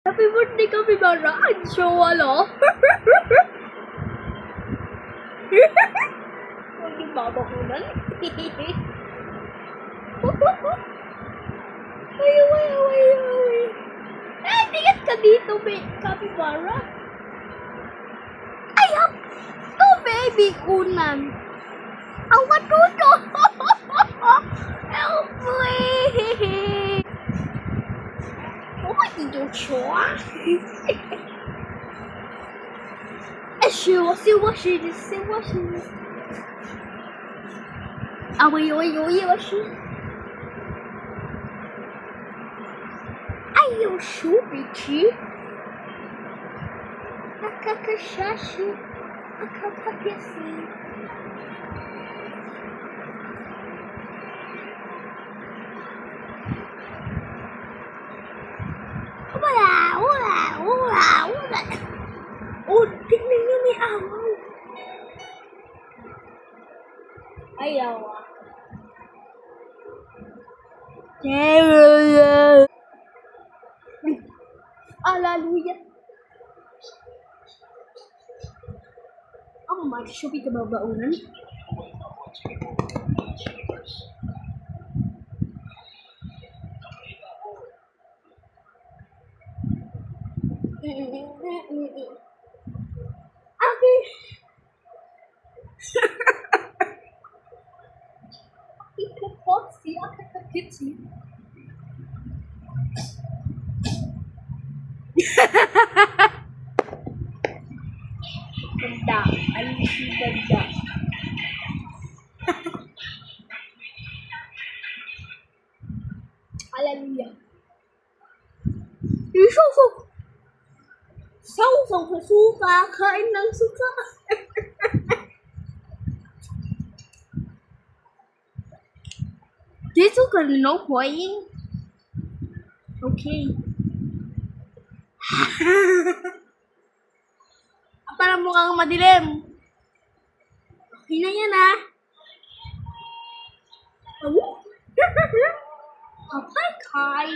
Happy birthday capybara! Ang wala. Hindi babakunan. Ay. Eh, tingin ka dito, capybara. Ay, to baby kunan. Awa tuto. Help me. Oh, Joshua.我是。啊，我是。哎呦，手臂去。看啥事？看电视。Wala. Oh, tignan niyo may awaw. Ayaw ah. Hallelujah. Ako mag-shopping ka babaunan. Okay. Ikapoksi, akakakitsi. Ganda. Ayun si ganda. Hallelujah. Isuso. Sausaw sa suka. Kain ng suka. This suka no playing. Okay. Parang mukhang madilim. Okay na yan ah. Oh. Okay, Kai.